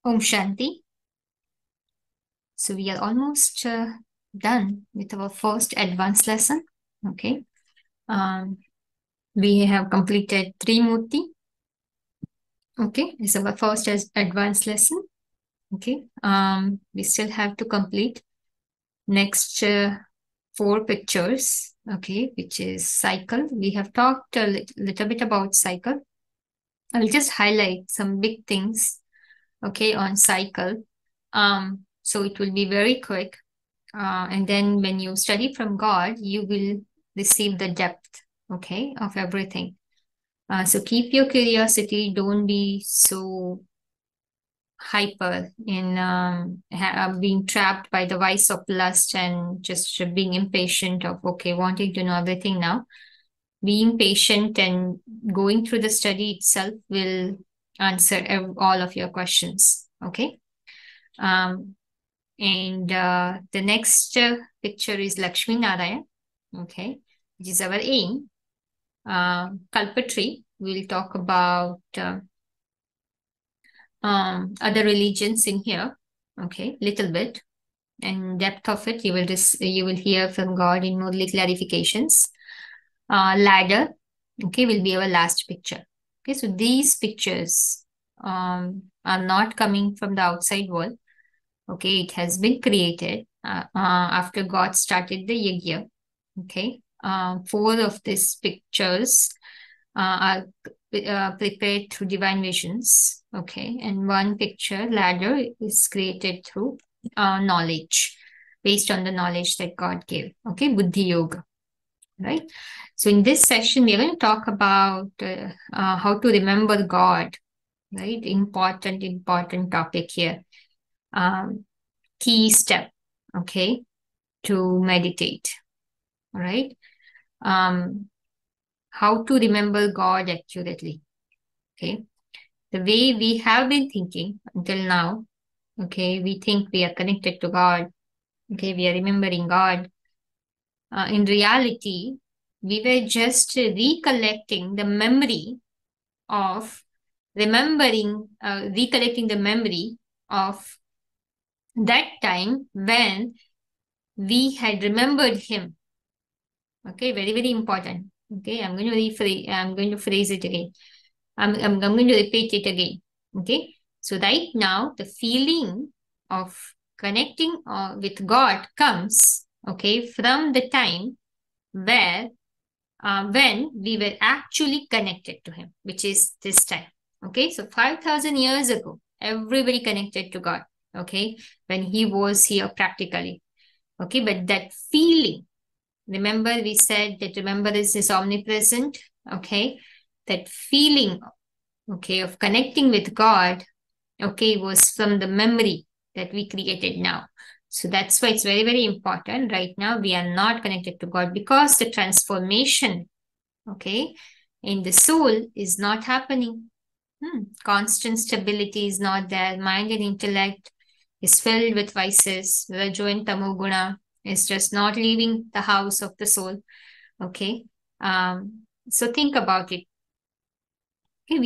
Om Shanti. So we are almost done with our first advanced lesson. Okay. Um, we have completed Trimurti. Okay. This is our first advanced lesson. Okay. We still have to complete next 4 pictures. Okay. Which is cycle. We have talked a little bit about cycle. I'll just highlight some big things. Okay. On cycle. So it will be very quick. And then when you study from God, you will receive the depth, okay, of everything. So keep your curiosity. Don't be so hyper in being trapped by the vice of lust and just being impatient of, okay, wanting to know everything now. Being patient and going through the study itself will answer all of your questions, okay? Um, And the next picture is Lakshmi Narayan, okay, which is our aim. Kalpatri, we'll talk about other religions in here, okay, little bit. And depth of it, you will hear from God in more clarifications. Ladder, okay, will be our last picture. Okay, so these pictures are not coming from the outside world. Okay, it has been created after God started the yajna. Okay, 4 of these pictures are prepared through divine visions. Okay, and 1 picture ladder is created through knowledge, based on the knowledge that God gave. Okay, Buddhi Yoga. Right. So in this session, we're going to talk about how to remember God. Right, important topic here. Key step, okay, to meditate. All right. How to remember God accurately. Okay. The way we have been thinking until now, okay, we think we are connected to God. Okay, we are remembering God. In reality, we were just recollecting the memory of recollecting the memory of that time when we had remembered Him. Okay, very, very important. Okay, I'm going to phrase it again. I'm going to repeat it again. Okay, so right now, the feeling of connecting with God comes, okay, from the time where when we were actually connected to Him, which is this time. Okay, so 5,000 years ago, everybody connected to God. Okay, when He was here practically. Okay, but that feeling, remember we said that remembrance is omnipresent. Okay, that feeling, okay, of connecting with God, okay, was from the memory that we created now. So that's why it's very, very important. Right now, we are not connected to God because the transformation, okay, in the soul is not happening. Constant stability is not there. Mind and intellect is filled with vices. Rajo and Tamoguna is just not leaving the house of the soul. Okay. So think about it. Okay,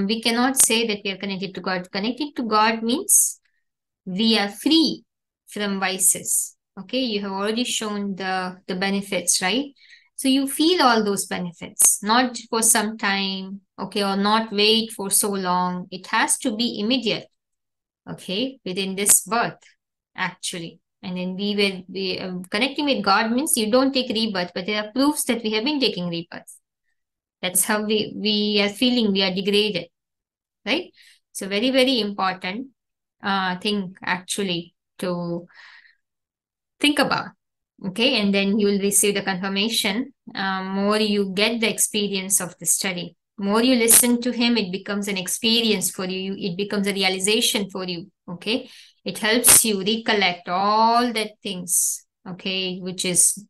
we cannot say that we are connected to God. Connected to God means we are free from vices. Okay, you have already shown the benefits, right? So you feel all those benefits, not for some time, okay, or not wait for so long. It has to be immediate, okay, within this birth, actually. And then connecting with God means you don't take rebirth, but there are proofs that we have been taking rebirth. That's how we are feeling we are degraded, right? So very, very important thing actually to think about. Okay, and then you will receive the confirmation. More you get the experience of the study, more you listen to Him, it becomes an experience for you. It becomes a realization for you. Okay, it helps you recollect all that things. Okay, which is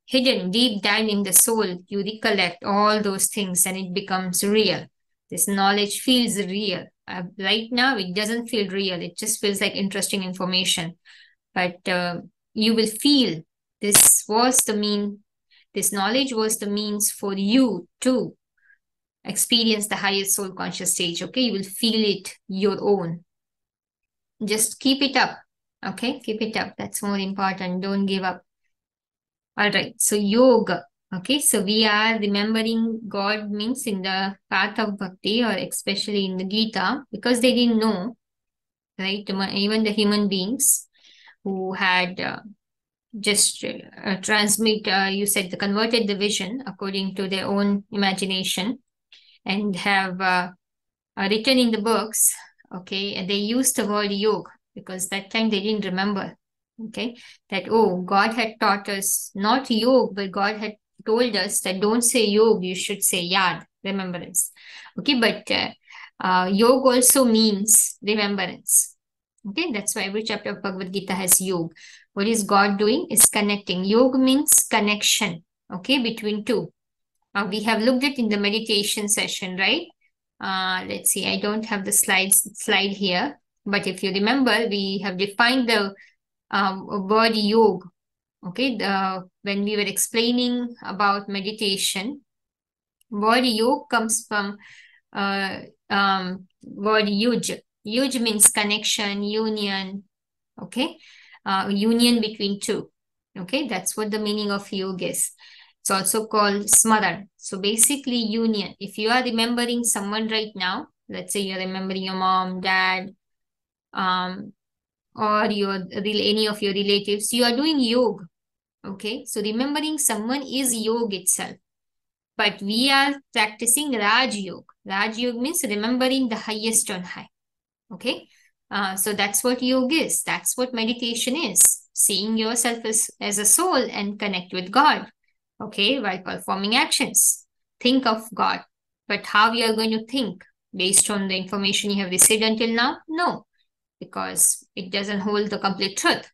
hidden deep down in the soul. You recollect all those things, and it becomes real. This knowledge feels real. Right now, it doesn't feel real. It just feels like interesting information. But you will feel this knowledge was the means for you to experience the highest soul conscious stage. Okay, you will feel it your own. Just keep it up. Okay, keep it up. That's more important. Don't give up. All right. So yoga. Okay, so we are remembering God means in the path of bhakti, or especially in the Gita, because they didn't know, right? Even the human beings who had just transmit, you said, the converted the vision according to their own imagination, and have written in the books. Okay, and they used the word yoga because that time they didn't remember. Okay, that, oh, God had taught us not yoga, but God had told us that don't say yoga, you should say yad, remembrance. Okay, but yoga also means remembrance. Okay, that's why every chapter of Bhagavad Gita has yoga. What is God doing? Is connecting. Yoga means connection, okay, between two. We have looked at in the meditation session, right? Let's see, I don't have the slide here, but if you remember, we have defined the word yoga. Okay, when we were explaining about meditation, word yoga comes from word yuj. Yuj means connection, union. Okay, union between two. Okay, that's what the meaning of yoga is. It's also called smaran. So basically union. If you are remembering someone right now, let's say you're remembering your mom, dad, um, or any of your relatives, you are doing yoga. Okay, so remembering someone is yoga itself. But we are practicing Raj Yoga. Raj Yoga means remembering the highest on high. Okay, so that's what yoga is. That's what meditation is. Seeing yourself as a soul and connect with God. Okay, while performing actions. Think of God. But how you are going to think based on the information you have received until now? No, because it doesn't hold the complete truth.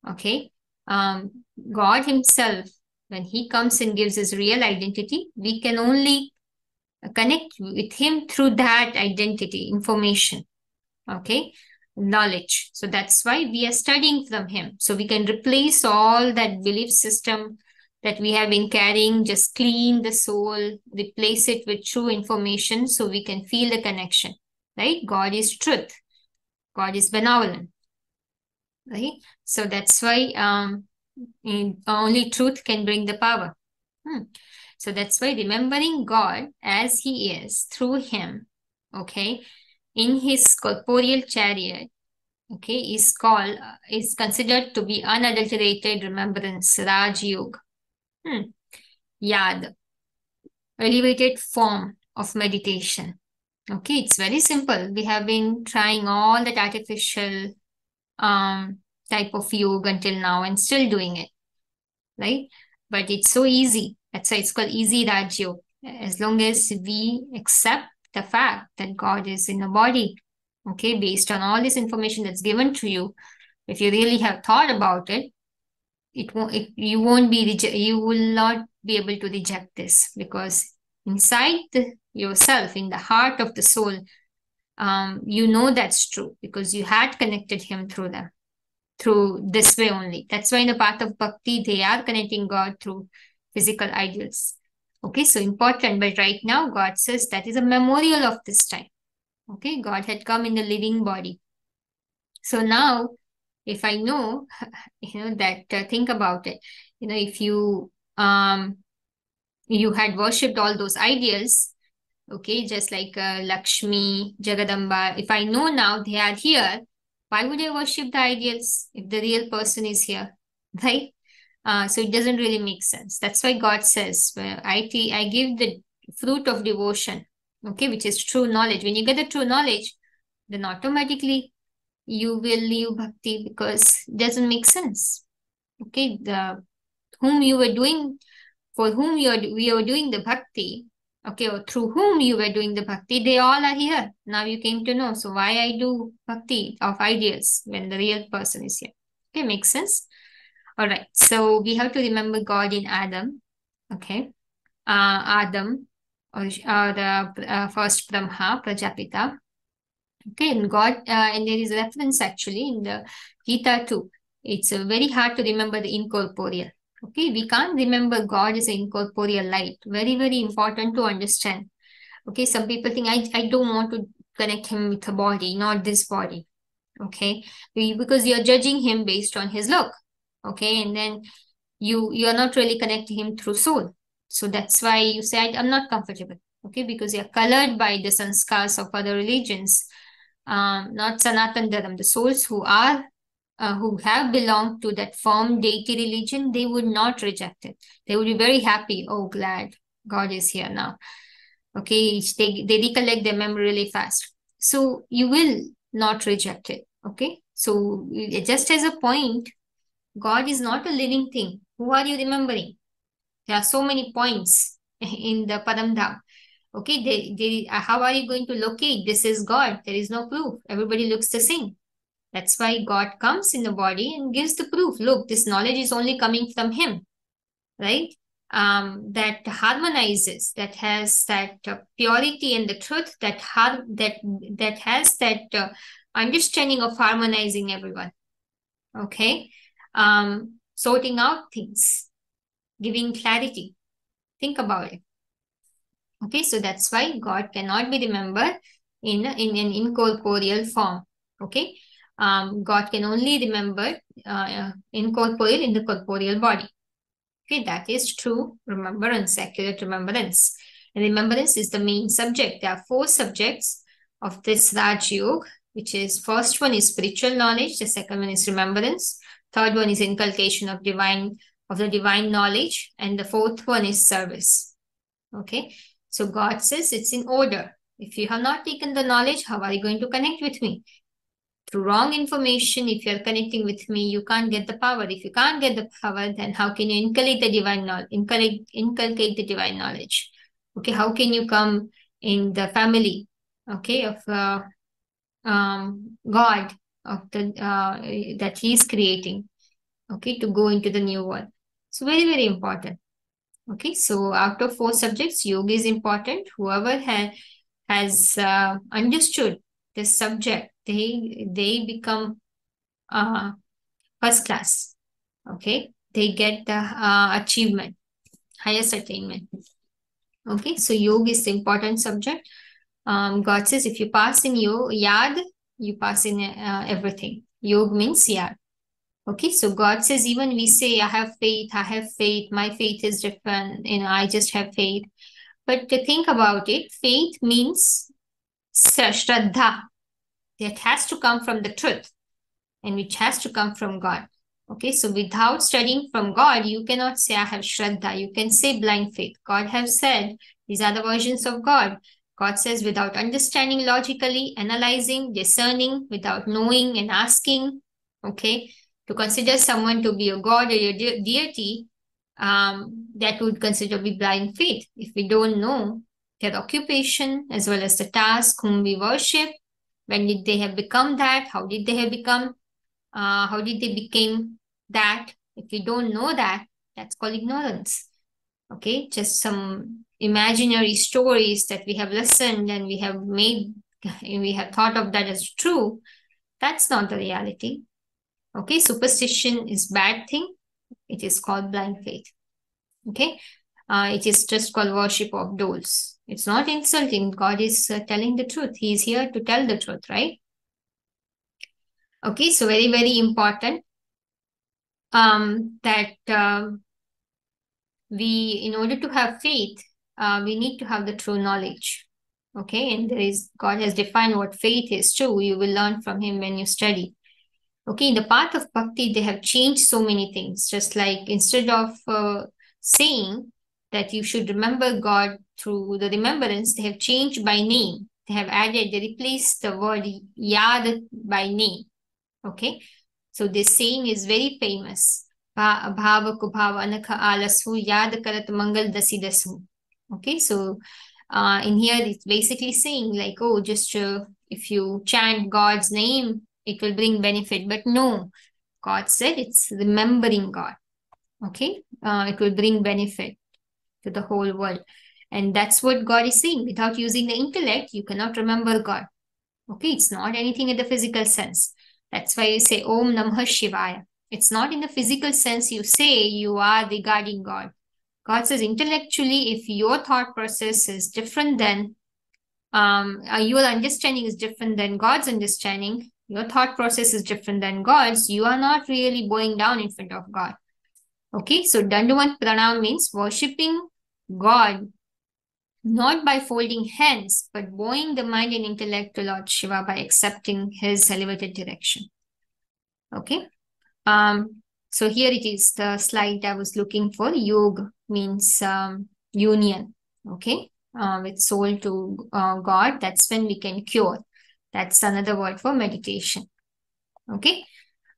Okay, God Himself, when He comes and gives His real identity, we can only connect with Him through that identity, information. Okay, knowledge. So that's why we are studying from Him. So we can replace all that belief system that we have been carrying, just clean the soul, replace it with true information so we can feel the connection. Right? God is truth. God is benevolent. Right? So that's why only truth can bring the power. So that's why remembering God as He is through Him, okay, in His corporeal chariot, okay, is considered to be unadulterated remembrance, Raj Yoga. Yaad, elevated form of meditation. Okay, it's very simple. We have been trying all that artificial type of yoga until now and still doing it, right? But it's so easy. That's why it's called easy Raj Yoga. As long as we accept the fact that God is in a body, okay, based on all this information that's given to you, if you really have thought about it, you won't be you will not be able to reject this, because inside yourself, in the heart of the soul, you know that's true because you had connected Him through this way only. That's why in the path of bhakti, they are connecting God through physical ideals. Okay, so important. But right now, God says that is a memorial of this time. Okay, God had come in the living body. So now, if I know, that think about it. If you had worshipped all those ideals, okay, just like Lakshmi, Jagadamba. If I know now they are here, why would I worship the ideals if the real person is here, right? So it doesn't really make sense. That's why God says, I give the fruit of devotion, okay, which is true knowledge. When you get the true knowledge, then automatically you will leave bhakti because it doesn't make sense. Okay, whom you were doing, for whom we are doing the bhakti, okay, or through whom you were doing the bhakti, they all are here. Now you came to know. So why I do bhakti of ideas when the real person is here? Okay, makes sense. All right. So we have to remember God in Adam. Okay. Adam, or the first Brahma, Prajapita. Okay, and God, and there is a reference actually in the Gita too. It's very hard to remember the incorporeal. Okay, we can't remember God as an incorporeal light. Very, very important to understand. Okay, some people think I don't want to connect Him with a body, not this body. Okay, because you're judging him based on his look. Okay, and then you are not really connecting him through soul. So that's why you say, I'm not comfortable. Okay, because you're colored by the sanskars of other religions, not Sanatan Dharam. The souls who have belonged to that firm deity religion, they would not reject it. They would be very happy. Oh, glad God is here now. Okay, they recollect their memory really fast. So you will not reject it. Okay, so just as a point, God is not a living thing. Who are you remembering? There are so many points in the Padamdham. Okay, how are you going to locate this is God? There is no proof. Everybody looks the same. That's why God comes in the body and gives the proof. Look, this knowledge is only coming from Him, right? That harmonizes, that has that purity and the truth, that has that understanding of harmonizing everyone. Okay, sorting out things, giving clarity. Think about it. Okay, so that's why God cannot be remembered in an incorporeal form. Okay, God can only remember incorporeal in the corporeal body. Okay, that is true remembrance, accurate remembrance. And remembrance is the main subject. There are 4 subjects of this Rajayoga, which is first one is spiritual knowledge, the second one is remembrance, third one is inculcation of the divine knowledge, and the fourth one is service. Okay, so God says it's in order. If you have not taken the knowledge, how are you going to connect with me? Through wrong information, if you're connecting with me, you can't get the power. If you can't get the power, then how can you inculcate the divine knowledge? Inculcate the divine knowledge. Okay, how can you come in the family? Okay, of God, of the that He is creating. Okay, to go into the new world. So very very important. Okay, so out of 4 subjects, yoga is important. Whoever has understood this subject, they become first class. Okay, they get the achievement, highest attainment. Okay, so yoga is the important subject. God says if you pass in Yaad, you pass in everything. Yoga means Yaad. Okay, so God says even we say I have faith, my faith is different, I just have faith. But to think about it, faith means shraddha. That has to come from the truth and which has to come from God. Okay, so without studying from God, you cannot say I have shraddha. You can say blind faith. God has said these are the versions of God. God says without understanding logically, analyzing, discerning, without knowing and asking, okay, to consider someone to be a God or a deity, that would consider to be blind faith. If we don't know their occupation as well as the task whom we worship, when did they have become that? How did they have become? How did they become that? If we don't know that, that's called ignorance. Okay, just some imaginary stories that we have listened and we have thought of that as true. That's not the reality. Okay, superstition is bad thing. It is called blind faith. Okay, it is just called worship of dolls. It's not insulting. God is telling the truth. He is here to tell the truth, right? Okay, so very, very important that in order to have faith, we need to have the true knowledge. Okay, and God has defined what faith is too. You will learn from Him when you study. Okay, in the path of bhakti, they have changed so many things. Just like instead of saying that you should remember God through the remembrance, they have changed by name. They replaced the word Yaad by name. Okay, so this saying is very famous. Bhava kubhava anakha alasu Yaad karat mangal dasi dasu. Okay, so in here it's basically saying like, oh, just if you chant God's name, it will bring benefit. But no, God said it's remembering God. Okay, it will bring benefit to the whole world. And that's what God is saying. Without using the intellect, you cannot remember God. Okay, it's not anything in the physical sense. That's why you say Om Namah Shivaya. It's not in the physical sense you say you are regarding God. God says intellectually, if your thought process is different than your understanding is different than God's understanding, your thought process is different than God's, you are not really bowing down in front of God. Okay, so Dandavat Pranam means worshipping God not by folding hands, but bowing the mind and intellect to Lord Shiva by accepting his elevated direction. Okay. So here it is, the slide I was looking for. Yoga means union. Okay. With soul to God. That's when we can cure. That's another word for meditation. Okay.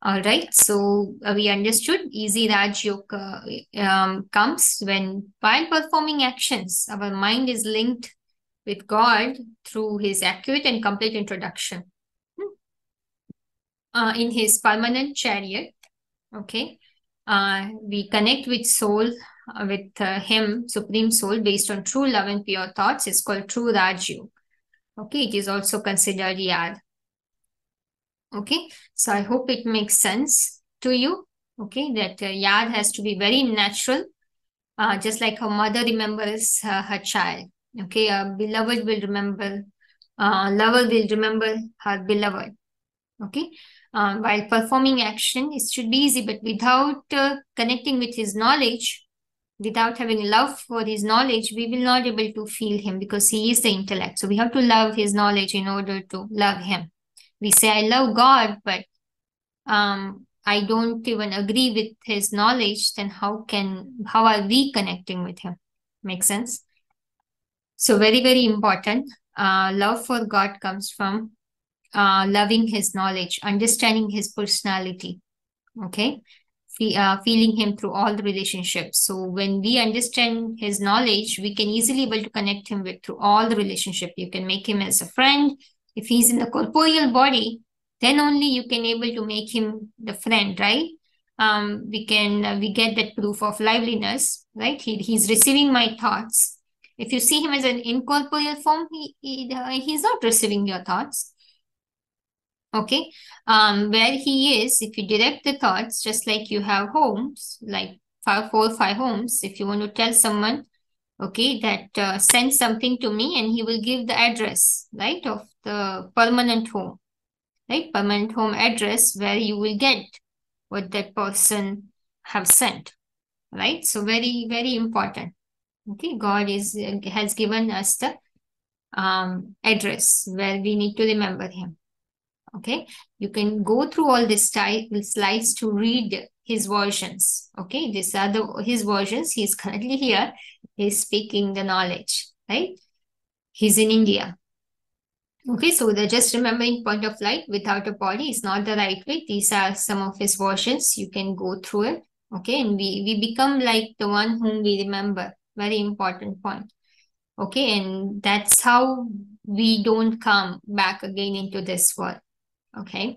All right. So we understood easy Raj Yoga comes when while performing actions, our mind is linked with God through his accurate and complete introduction. In his permanent chariot, okay, we connect with soul, with him, supreme soul, based on true love and pure thoughts. It's called true Rajyoga. Okay, it is also considered Yaad. Okay, so I hope it makes sense to you. Okay, that Yaad has to be very natural, just like a mother remembers her child. Okay, a beloved will remember, lover will remember her beloved. Okay, while performing action, it should be easy, but without connecting with his knowledge, without having love for his knowledge, we will not be able to feel him because he is the intellect. So we have to love his knowledge in order to love him. We say, I love God, but I don't even agree with his knowledge, then how are we connecting with him? Make sense? So very, very important. Love for God comes from loving his knowledge, understanding his personality. Okay. Feeling him through all the relationships. So when we understand his knowledge, we can easily able to connect him with through all the relationship. You can make him as a friend. If he's in the corporeal body, then only you can able to make him the friend, right? We get that proof of liveliness, right? He's receiving my thoughts. If you see him as an incorporeal form, he's not receiving your thoughts. Okay, where he is, if you direct the thoughts, just like you have homes, like 5 homes, if you want to tell someone, okay, that send something to me, and he will give the address, right, of the permanent home, right, permanent home address where you will get what that person have sent, right? So very, very important. Okay, God has given us the address where we need to remember him. Okay, you can go through all these slides to read his versions. Okay, these are his versions. He's currently here. He's speaking the knowledge, right? He's in India. Okay, so the just remembering point of light without a body is not the right way. These are some of his versions. You can go through it. Okay, and we become like the one whom we remember. Very important point. Okay, and that's how we don't come back again into this world. Okay,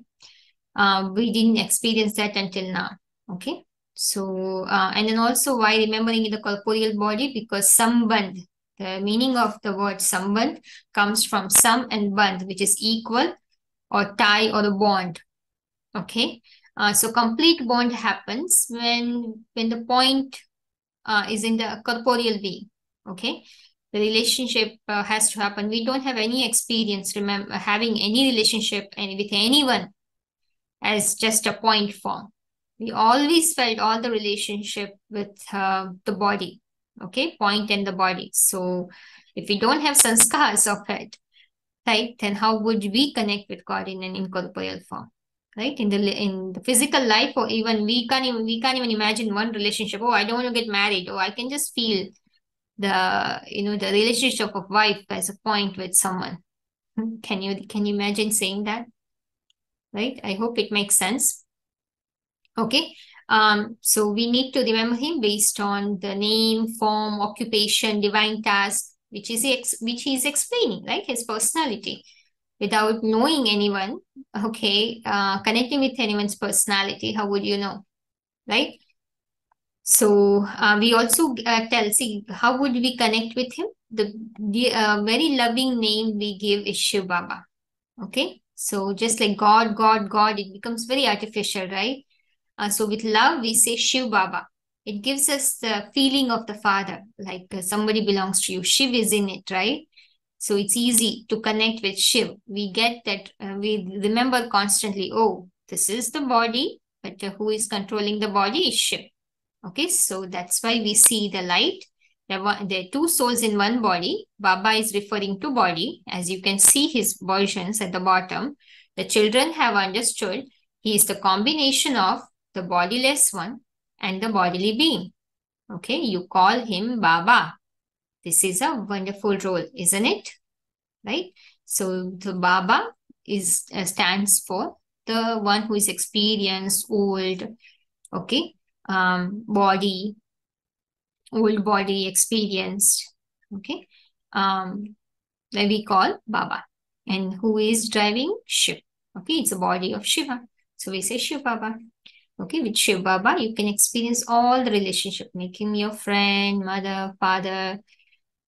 we didn't experience that until now. Okay, so and then also why remembering in the corporeal body, because sambandh, the meaning of the word sambandh comes from sam and bandh, which is equal or tie or a bond. Okay, so complete bond happens when the point is in the corporeal being. Okay, the relationship has to happen. We don't have any experience remember having any relationship with anyone as just a point form. We always felt all the relationship with the body, okay, point and the body. So if we don't have sanskars of it, right, then how would we connect with God in an incorporeal form, right? In the physical life, or even we can't even imagine one relationship. Oh, I don't want to get married. Oh, I can just feel the relationship of wife as a point with someone. Can you imagine saying that? Right? I hope it makes sense. Okay. So we need to remember him based on the name, form, occupation, divine task, which he's explaining, right? His personality. Without knowing anyone, okay, connecting with anyone's personality, how would you know, right? So we also see, how would we connect with him? The very loving name we give is Shiv Baba. Okay, so just like God, God, God, it becomes very artificial, right? So with love, we say Shiv Baba. It gives us the feeling of the Father, like somebody belongs to you. Shiv is in it, right? So it's easy to connect with Shiv. We get that, we remember constantly, oh, this is the body, but who is controlling the body is Shiv. Okay, so that's why we see the light. There are two souls in one body. Baba is referring to body. As you can see his versions at the bottom, the children have understood he is the combination of the bodiless one and the bodily being. Okay, you call him Baba. This is a wonderful role, isn't it? Right? So the Baba is stands for the one who is experienced, old, okay, body, old body, experienced, okay, that we call Baba. And who is driving? Shiv. Okay, it's a body of Shiva. So we say Shiv Baba. Okay, with Shiv Baba, you can experience all the relationship, make him your friend, mother, father,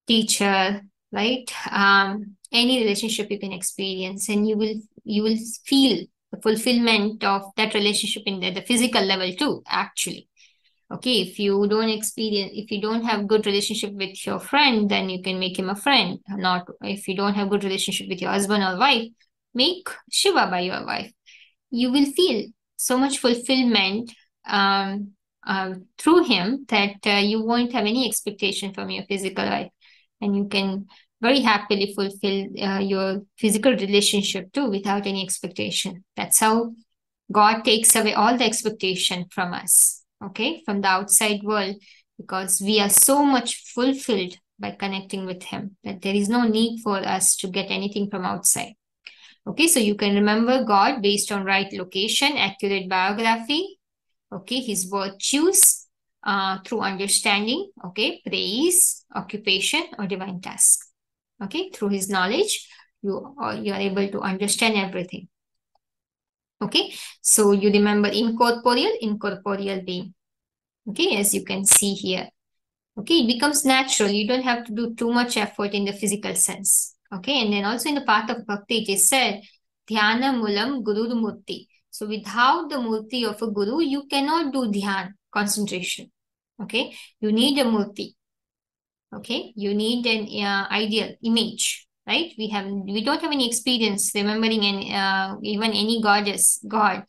teacher, right? Any relationship you can experience, and you will feel the fulfillment of that relationship in the physical level too, actually. Okay, if you don't experience, if you don't have good relationship with your friend, then you can make him a friend. Not if you don't have good relationship with your husband or wife, make Shiva by your wife. You will feel so much fulfillment through him that you won't have any expectation from your physical life, and you can very happily fulfill your physical relationship too without any expectation. That's how God takes away all the expectation from us, okay, from the outside world, because we are so much fulfilled by connecting with Him that there is no need for us to get anything from outside. Okay, so you can remember God based on right location, accurate biography, okay, His virtues through understanding, okay, praise, occupation, or divine task. Okay, through His knowledge, you are able to understand everything. Okay, so you remember incorporeal being. Okay, as you can see here. Okay, it becomes natural. You don't have to do too much effort in the physical sense. Okay, and then also in the path of bhakti, it is said, Dhyana Mulam Guru Murti. So without the murti of a guru, you cannot do dhyan, concentration. Okay, you need a murti. Okay, you need an ideal image, right? We don't have any experience remembering even any goddess, God,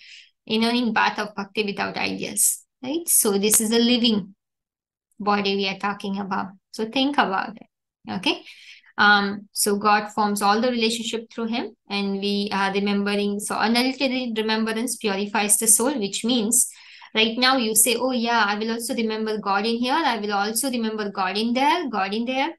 in path of bhakti without ideas, right? So this is a living body we are talking about. So think about it. Okay. So God forms all the relationship through him, and we are remembering. So unadulterated remembrance purifies the soul, which means right now you say, oh yeah, I will also remember God in here. I will also remember God in there, God in there.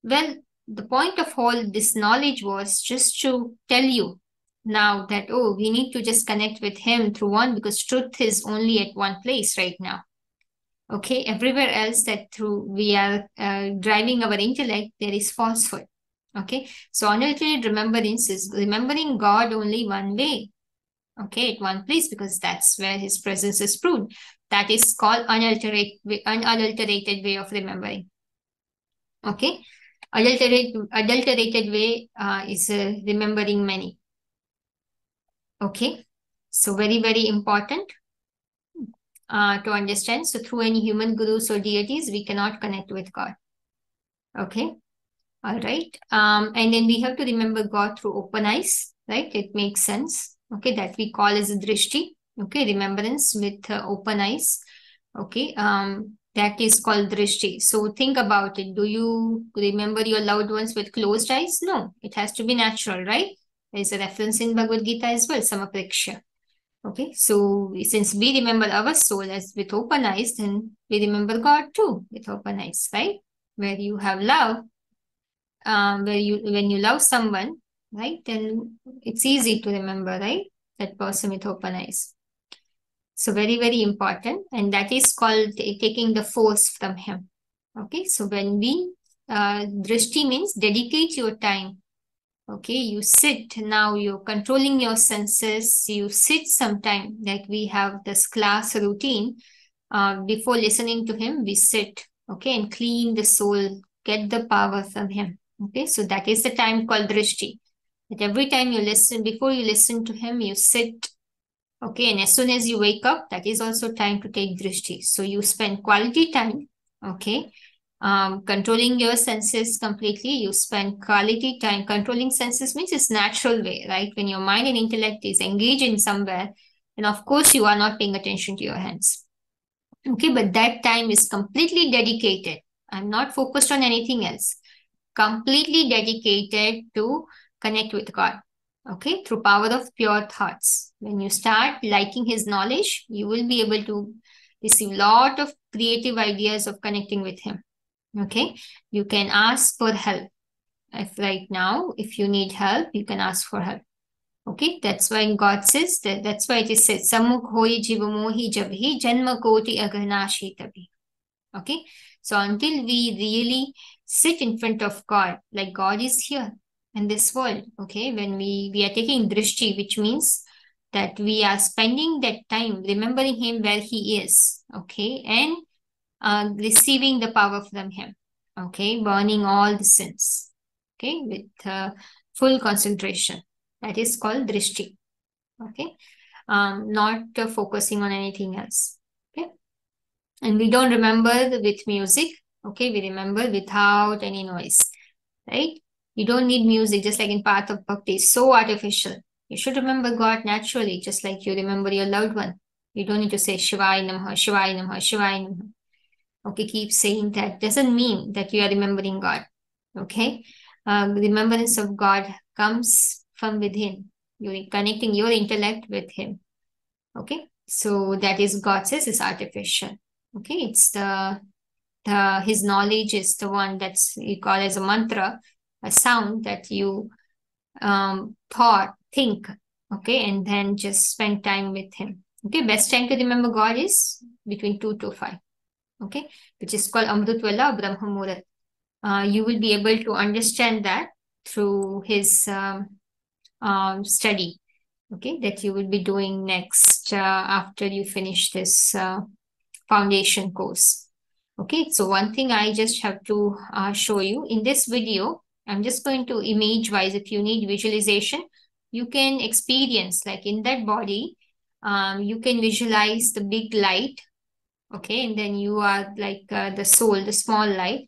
Well, the point of all this knowledge was just to tell you now that, oh, we need to just connect with him through one, because truth is only at one place right now. Okay, everywhere else that through we are driving our intellect, there is falsehood. Okay, so unaltered remembrance is remembering God only one way. Okay, at one place, because that's where his presence is proved. That is called unadulterated way of remembering. Okay, adulterated way is remembering many. Okay, so very, very important to understand. So through any human gurus or deities, we cannot connect with God. Okay. All right. And then we have to remember God through open eyes, right? It makes sense. Okay. That we call as a drishti. Okay. Remembrance with open eyes. Okay. That is called drishti. So think about it. Do you remember your loved ones with closed eyes? No, it has to be natural, right? There's a reference in Bhagavad Gita as well, Samapreksha. Okay, so since we remember our soul as with open eyes, then we remember God too with open eyes, right? Where you have love, when you love someone, right? Then it's easy to remember, right? That person with open eyes. So very, very important, and that is called taking the force from him. Okay, so when we drishti means dedicate your time. Okay, you sit now, you're controlling your senses, you sit sometime, like we have this class routine. Before listening to him, we sit, okay, and clean the soul, get the power from him. Okay, so that is the time called drishti. That every time you listen, before you listen to him, you sit, okay, and as soon as you wake up, that is also time to take drishti. So you spend quality time, okay, controlling your senses completely. You spend quality time. Controlling senses means it's natural way, right? When your mind and intellect is engaged in somewhere, and of course you are not paying attention to your hands. Okay, but that time is completely dedicated. I'm not focused on anything else. Completely dedicated to connect with God. Okay, through power of pure thoughts. When you start liking His knowledge, you will be able to receive lot of creative ideas of connecting with Him. Okay, you can ask for help. If right now, if you need help, you can ask for help. Okay, that's why God says that. That's why it is said, "Samukh hoi jivamohi jabhi janma koti aganashi tabi." Okay, so until we really sit in front of God, like God is here in this world. Okay, when we are taking drishti, which means that we are spending that time remembering Him where He is. Okay, and receiving the power from Him. Okay, burning all the sins. Okay, with full concentration. That is called drishti. Okay, not focusing on anything else. Okay, and we don't remember with music. Okay, we remember without any noise. Right? You don't need music, just like in Path of Bhakti. It's so artificial. You should remember God naturally, just like you remember your loved one. You don't need to say Shivaya Namaha, Shivaya Namaha, Shivaya Namaha. Okay, keep saying that. Doesn't mean that you are remembering God. Okay, remembrance of God comes from within. You're connecting your intellect with Him. Okay, so that is God says is artificial. Okay, it's the His knowledge is the one that's you call as a mantra, a sound that you think. Okay, and then just spend time with Him. Okay, best time to remember God is between 2 to 5. Okay, which is called Amrutwala Brahma Muhurat. You will be able to understand that through his study, okay, that you will be doing next after you finish this foundation course. Okay, so one thing I just have to show you in this video, I'm just going to image wise. If you need visualization, you can experience like in that body, you can visualize the big light. Okay, and then you are like the soul, the small light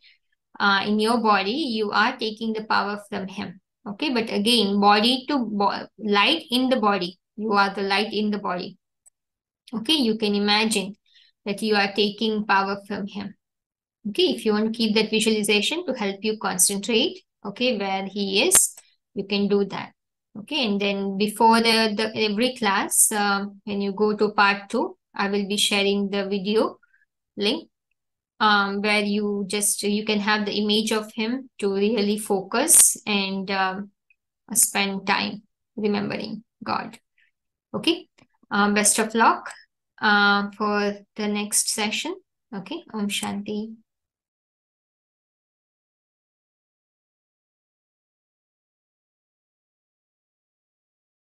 in your body, you are taking the power from Him. Okay, but again, body to light in the body, you are the light in the body. Okay, you can imagine that you are taking power from Him. Okay, if you want to keep that visualization to help you concentrate, okay, where He is, you can do that. Okay, and then before the every class, when you go to part 2, I will be sharing the video link where you can have the image of him to really focus and spend time remembering God. Okay. Best of luck for the next session. Okay. Om Shanti.